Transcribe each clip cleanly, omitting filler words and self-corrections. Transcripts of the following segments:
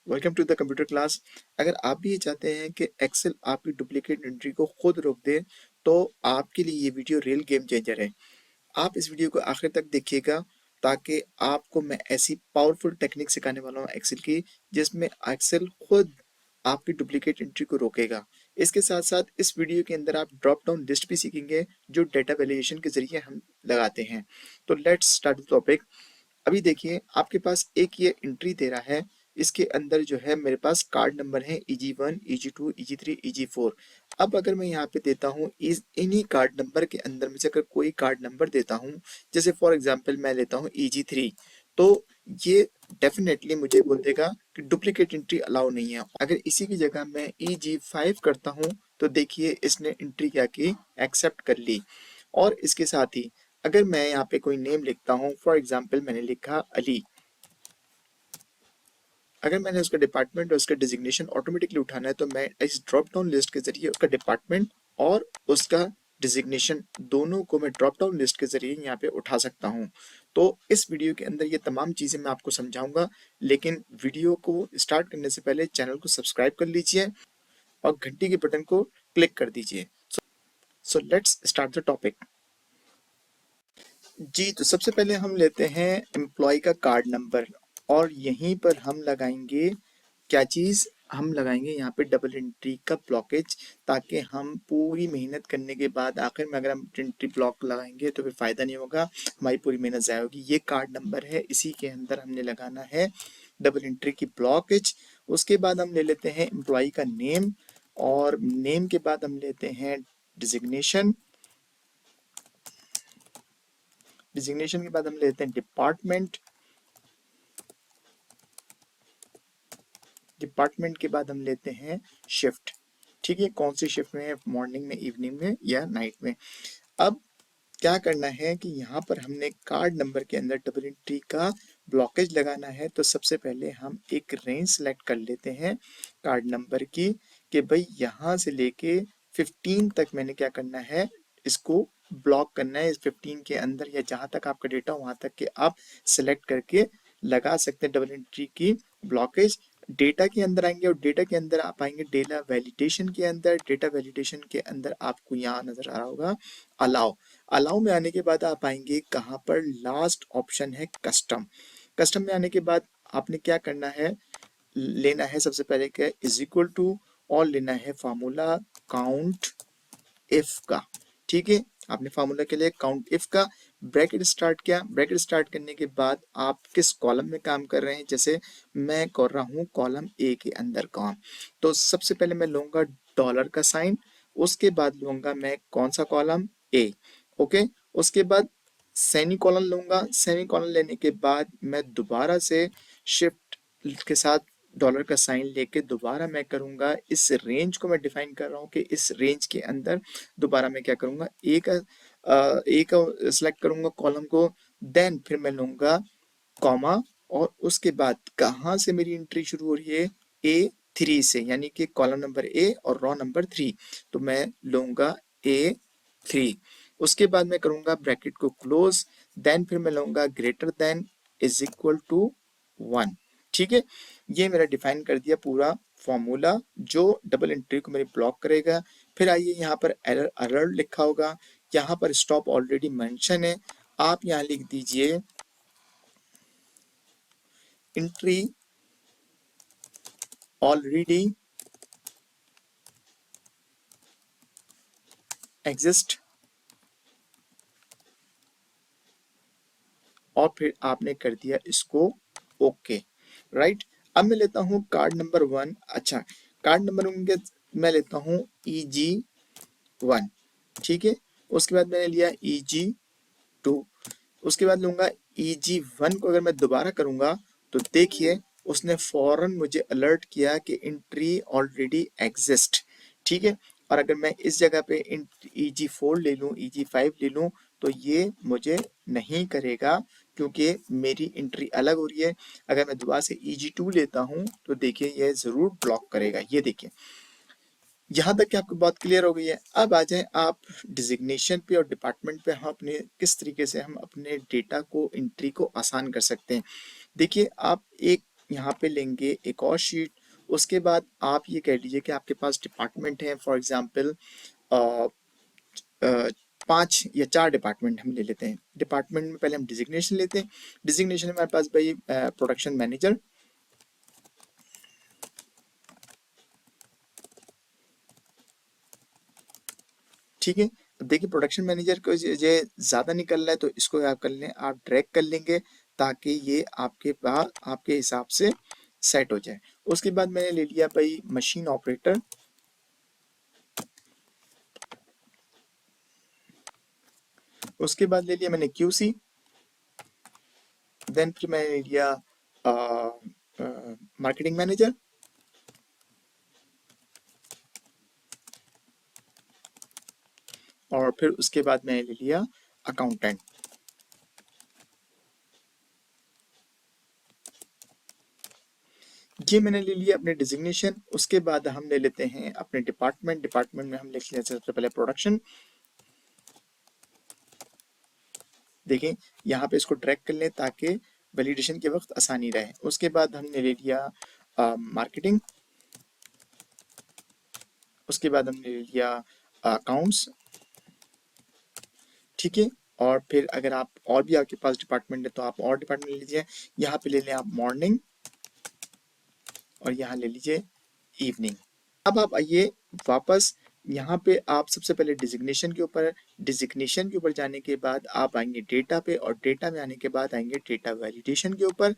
Welcome to the computer class. अगर आप भी ये चाहते हैं कि एक्सेल आपकी डुप्लीकेट एंट्री को खुद रोक दे तो आपके लिए ये वीडियो रियल गेम चेंजर है। आप इस वीडियो को आखिर तक देखिएगा ताकि आपको मैं ऐसी पावरफुल टेक्निक सिखाने वाला हूँ एक्सेल की, जिसमें एक्सेल खुद आपकी डुप्लीकेट एंट्री को रोकेगा। इसके साथ साथ इस वीडियो के अंदर आप ड्रॉप डाउन लिस्ट भी सीखेंगे जो डेटा वैल्यूएशन के जरिए हम लगाते हैं। तो लेट्स स्टार्ट द टॉपिक। अभी देखिए आपके पास एक ये एंट्री दे रहा है, इसके अंदर जो है मेरे पास कार्ड नंबर है EG1, EG2, EG3, EG4। अब अगर मैं यहाँ पे देता हूँ इस इन्हीं कार्ड नंबर के अंदर में से अगर कोई कार्ड नंबर देता हूँ, जैसे फॉर एग्जांपल मैं लेता हूँ EG3, तो ये डेफिनेटली मुझे बोल देगा कि डुप्लीकेट एंट्री अलाउ नहीं है। अगर इसी की जगह मैं EG5 करता हूँ तो देखिए इसने एंट्री क्या की, एक्सेप्ट कर ली। और इसके साथ ही अगर मैं यहाँ पे कोई नेम लिखता हूँ, फॉर एग्जाम्पल मैंने लिखा अली, अगर मैंने उसका डिपार्टमेंट और उसका डिजिग्नेशन ऑटोमेटिकली उठाना है तो मैं इस ड्रॉप डाउन लिस्ट के जरिए उसका डिपार्टमेंट और उसका डिजिग्नेशन दोनों को मैं ड्रॉप डाउन लिस्ट के जरिए यहाँ पे उठा सकता हूँ। तो इस वीडियो के अंदर ये तमाम चीज़ें मैं आपको समझाऊंगा, लेकिन वीडियो को स्टार्ट करने से पहले चैनल को सब्सक्राइब कर लीजिए और घंटी के बटन को क्लिक कर दीजिए। So let's start the topic. जी, तो सबसे पहले हम लेते हैं एम्प्लॉय का कार्ड नंबर और यहीं पर हम लगाएंगे क्या चीज़, हम लगाएंगे यहाँ पे डबल एंट्री का ब्लॉकेज, ताकि हम पूरी मेहनत करने के बाद आखिर में अगर हम एंट्री ब्लॉक लगाएंगे तो फिर फ़ायदा नहीं होगा, हमारी पूरी मेहनत ज़ाया होगी। ये कार्ड नंबर है, इसी के अंदर हमने लगाना है डबल एंट्री की ब्लॉकेज। उसके बाद हम ले लेते हैं एम्प्लॉय का नेम और नेम के बाद हम लेते हैं डिजिग्नेशन। डिजिग्नेशन के बाद हम लेते हैं डिपार्टमेंट। डिपार्टमेंट के बाद हम लेते हैं शिफ्ट। ठीक है, कौन सी शिफ्ट में है, मॉर्निंग में, इवनिंग में या नाइट में। अब क्या करना है कि यहाँ पर हमने कार्ड नंबर के अंदर डबल एंट्री का ब्लॉकेज लगाना है। तो सबसे पहले हम एक रेंज सेलेक्ट कर लेते हैं कार्ड नंबर की, कि भाई यहाँ से लेके 15 तक मैंने क्या करना है, इसको ब्लॉक करना है। इस 15 के अंदर या जहां तक आपका डेटा वहां तक के आप सेलेक्ट करके लगा सकते हैं डबल एंट्री की ब्लॉकेज। डेटा के अंदर आएंगे और डेटा के अंदर आप आएंगे डेटा वैलिडेशन के अंदर। डेटा वैलिडेशन के अंदर आपको यहाँ नजर आ रहा होगा अलाउ। अलाउ में आने के बाद आप आएंगे कहाँ पर, लास्ट ऑप्शन है कस्टम। कस्टम में आने के बाद आपने क्या करना है, लेना है सबसे पहले क्या, इज इक्वल टू, और लेना है फार्मूला काउंट इफ का। ठीक है, आपने फार्मूला के लिए काउंट इफ का ब्रैकेट स्टार्ट किया। ब्रैकेट स्टार्ट करने के बाद आप किस कॉलम में काम कर रहे हैं, जैसे मैं कर रहा हूँ कॉलम ए के अंदर काम, तो सबसे पहले मैं लूंगा डॉलर का साइन। उसके बाद लूंगा मैं कौन सा कॉलम, ए। ओके, उसके बाद सेमी कॉलन लूंगा। सेमी कॉलन लेने के बाद मैं दोबारा से शिफ्ट के साथ डॉलर का साइन लेके दोबारा मैं करूंगा, इस रेंज को मैं डिफाइन कर रहा हूँ कि इस रेंज के अंदर दोबारा मैं क्या करूंगा, ए का सिलेक्ट करूंगा कॉलम को। देन फिर मैं लूंगा कॉमा, और उसके बाद कहाँ से मेरी एंट्री शुरू हो रही है, A3 से, यानी कि कॉलम नंबर ए और रो नंबर 3। तो मैं लूंगा A3। उसके बाद मैं करूंगा ब्रैकेट को क्लोज। देन फिर मैं लूंगा greater than is equal to 1। ठीक है, ये मेरा डिफाइन कर दिया पूरा फॉर्मूला जो डबल एंट्री को मेरी ब्लॉक करेगा। फिर आइए यहाँ पर एरर अलर्ट लिखा होगा, यहाँ पर स्टॉप ऑलरेडी मेंशन है, आप यहाँ लिख दीजिए एंट्री ऑलरेडी एग्जिस्ट, और फिर आपने कर दिया इसको ओके। राइट, अब मैं लेता हूँ कार्ड नंबर 1। अच्छा, कार्ड नंबर 1 के मैं लेता हूँ EG1। ठीक है, उसके बाद मैंने लिया EG2। उसके बाद लूंगा EG1 को। अगर मैं दोबारा करूंगा तो देखिए उसने फौरन मुझे अलर्ट किया कि एंट्री ऑलरेडी एग्जिस्ट। ठीक है, और अगर मैं इस जगह पे EG4 ले लूं, EG5 ले लूं, तो ये मुझे नहीं करेगा क्योंकि मेरी एंट्री अलग हो रही है। अगर मैं दोबारा से EG2 लेता हूं तो देखिए ये जरूर ब्लॉक करेगा। ये देखिए, यहाँ तक कि आपको बात क्लियर हो गई है। अब आ जाए आप डिजिग्नेशन पे और डिपार्टमेंट पे, हम अपने किस तरीके से हम अपने डेटा को एंट्री को आसान कर सकते हैं। देखिए, आप एक यहाँ पे लेंगे एक और शीट। उसके बाद आप ये कह लीजिए कि आपके पास डिपार्टमेंट है, फॉर एग्जांपल 5 या 4 डिपार्टमेंट हम ले लेते हैं। डिपार्टमेंट में पहले हम डिजिग्नेशन लेते हैं। डिजिग्नेशन हमारे पास भाई प्रोडक्शन मैनेजर, ठीक है। अब देखिए प्रोडक्शन मैनेजर को ये ज्यादा निकल रहा है तो इसको आप कर लें, आप ड्रैग कर लेंगे ताकि ये आपके पास आपके हिसाब से सेट हो जाए। उसके बाद मैंने ले लिया भाई मशीन ऑपरेटर। उसके बाद ले लिया मैंने क्यूसी। देन फिर मैंने ले लिया मार्केटिंग मैनेजर। और फिर उसके बाद मैंने ले लिया अकाउंटेंट। ये मैंने ले लिया अपने डिजिग्नेशन। उसके बाद हम ले लेते हैं अपने डिपार्टमेंट। डिपार्टमेंट में हम लिख लेते हैं सबसे पहले प्रोडक्शन। देखें यहाँ पे इसको ड्रैग कर लें ताकि वैलिडेशन के वक्त आसानी रहे। उसके बाद हमने ले लिया मार्केटिंग। उसके बाद हमने ले लिया अकाउंट्स, ठीक है। और फिर अगर आप और भी आपके पास डिपार्टमेंट है तो आप और डिपार्टमेंट ले लीजिए। यहाँ पे ले लें आप मॉर्निंग और यहाँ ले लीजिए इवनिंग। अब आप आइए वापस यहाँ पे आप सबसे पहले डिजिग्नेशन के ऊपर, डिजिग्नेशन के ऊपर जाने के बाद आप आएंगे डेटा पे और डेटा में आने के बाद आएंगे डेटा वैलिडेशन के ऊपर।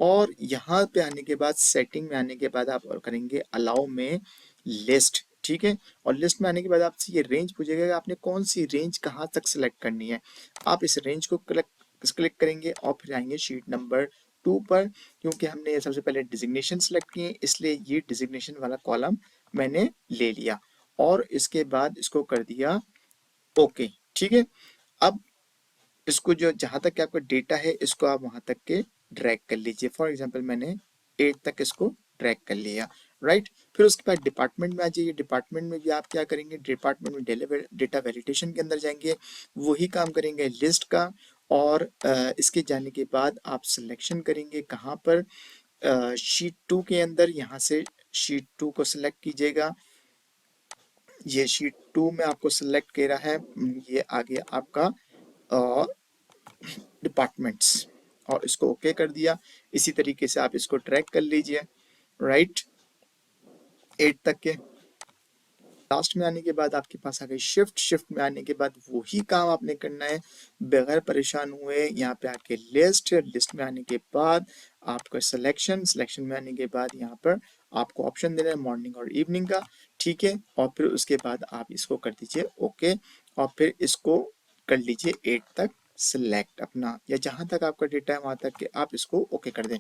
और यहाँ पे आने के बाद सेटिंग में आने के बाद आप और करेंगे अलाउ में लिस्ट, ठीक है। और लिस्ट में आने के बाद आपसे ये रेंज पूछेगा कि आपने कौन सी रेंज कहाँ तक सिलेक्ट करनी है। आप इस रेंज को क्लिक करेंगे और फिर आएंगे शीट नंबर 2 पर। क्योंकि हमने ये सबसे पहले डिजिग्नेशन सेलेक्ट किए इसलिए ये डिजिग्नेशन वाला कॉलम मैंने ले लिया और इसके बाद इसको कर दिया ओके, ठीक है। अब इसको जो जहां तक आपका डेटा है इसको आप वहां तक के ड्रैग कर लीजिए। फॉर एग्जांपल मैंने 8 तक इसको ड्रैग कर लिया, राइट। फिर उसके बाद डिपार्टमेंट में आ जाइए। डिपार्टमेंट में भी आप क्या करेंगे, डिपार्टमेंट में डेटा वैलिडेशन के अंदर जाएंगे, वही काम करेंगे लिस्ट का। और इसके जाने के बाद आप सिलेक्शन करेंगे कहाँ पर, शीट 2 के अंदर। यहाँ से शीट 2 को सिलेक्ट कीजिएगा। ये शीट 2 में आपको सिलेक्ट किया है, ये आ गया आपका डिपार्टमेंट्स और इसको ओके कर दिया। इसी तरीके से आप इसको ट्रैक कर लीजिए, राइट, 8 तक के। लास्ट में आने के बाद आपके पास आ गई शिफ्ट। शिफ्ट में आने के बाद वही काम आपने करना है बगैर परेशान हुए। यहाँ पे आके लिस्ट, लिस्ट में आने के बाद आपका सिलेक्शन, सिलेक्शन में आने के बाद यहाँ पर आपको ऑप्शन देना है मॉर्निंग और इवनिंग का, ठीक है। और फिर उसके बाद आप इसको कर दीजिए ओके और फिर इसको कर लीजिए 8 तक सिलेक्ट अपना, या जहां तक आपका डेटा है वहां तक के आप इसको ओके कर दें।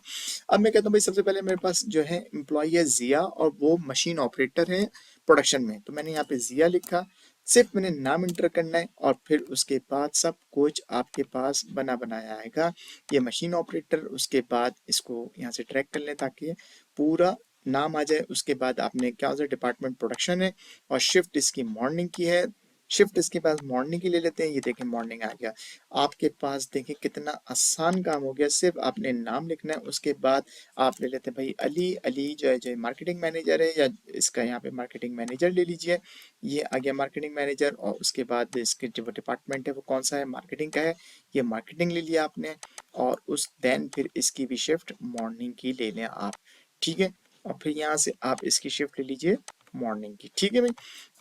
अब मैं कहता हूँ भाई सबसे पहले मेरे पास जो है एम्प्लॉय है जिया और वो मशीन ऑपरेटर है प्रोडक्शन में। तो मैंने यहाँ पे जिया लिखा, सिर्फ मैंने नाम इंटर करना है और फिर उसके बाद सब कुछ आपके पास बना बनाया आएगा। ये मशीन ऑपरेटर, उसके बाद इसको यहाँ से ट्रैक कर लें ताकि पूरा नाम आ जाए। उसके बाद आपने क्या हो, डिपार्टमेंट प्रोडक्शन है और शिफ्ट इसकी मॉर्निंग की है। शिफ्ट इसके पास मॉर्निंग की ले लेते हैं, ये देखें मॉर्निंग आ गया। आपके पास देखें कितना आसान काम हो गया, सिर्फ आपने नाम लिखना है। उसके बाद आप ले लेते हैं भाई अली। अली जो है मार्केटिंग मैनेजर है, या इसका यहाँ पे मार्केटिंग मैनेजर ले लीजिए। ये आ गया मार्केटिंग मैनेजर। और उसके बाद इसके जो डिपार्टमेंट है वो कौन सा है, मार्केटिंग का है, ये मार्केटिंग ले लिया आपने। और उस देन फिर इसकी भी शिफ्ट मॉर्निंग की ले लें आप, ठीक है। और फिर यहाँ से आप इसकी शिफ्ट ले लीजिए मॉर्निंग की, ठीक है भाई।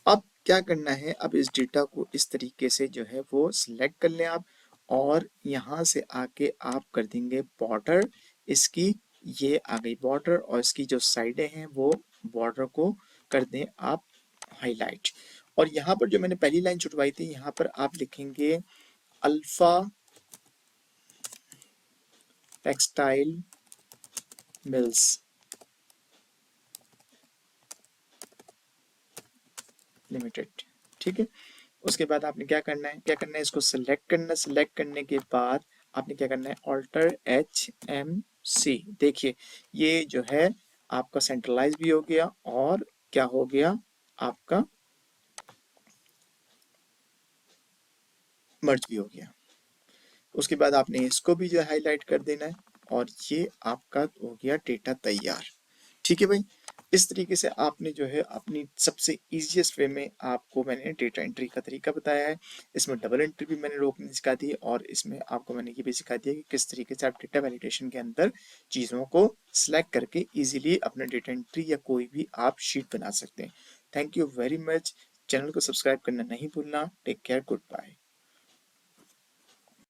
अब क्या करना है, अब इस डेटा को इस तरीके से जो है वो सिलेक्ट कर लें आप। और यहाँ से आके आप कर देंगे बॉर्डर इसकी, ये आ गई बॉर्डर। और इसकी जो साइडें हैं वो बॉर्डर को कर दें आप हाईलाइट। और यहाँ पर जो मैंने पहली लाइन छुटवाई थी यहाँ पर आप लिखेंगे अल्फा टेक्सटाइल मिल्स लिमिटेड, ठीक है। उसके बाद आपने क्या करना है, क्या करना है, इसको सिलेक्ट करना है। सिलेक्ट करने के बाद आपने क्या करना है, ऑल्टर HMC। देखिए ये जो है आपका सेंट्रलाइज भी हो गया और क्या हो गया आपका मर्ज भी हो गया। उसके बाद आपने इसको भी जो हाईलाइट कर देना है, और ये आपका हो गया डेटा तैयार। ठीक है भाई, इस तरीके से आपने जो है अपनी सबसे इजीएस्ट वे में आपको मैंने डेटा एंट्री का तरीका बताया है। इसमें डबल एंट्री भी मैंने रोकनी सिखा दी और इसमें आपको मैंने ये भी सिखा दिया कि किस तरीके से आप डेटा वैलिडेशन के अंदर चीज़ों को सिलेक्ट करके इजीली अपना डेटा एंट्री या कोई भी आप शीट बना सकते हैं। Thank you very much. Channel को सब्सक्राइब करना नहीं भूलना। Take care, good bye.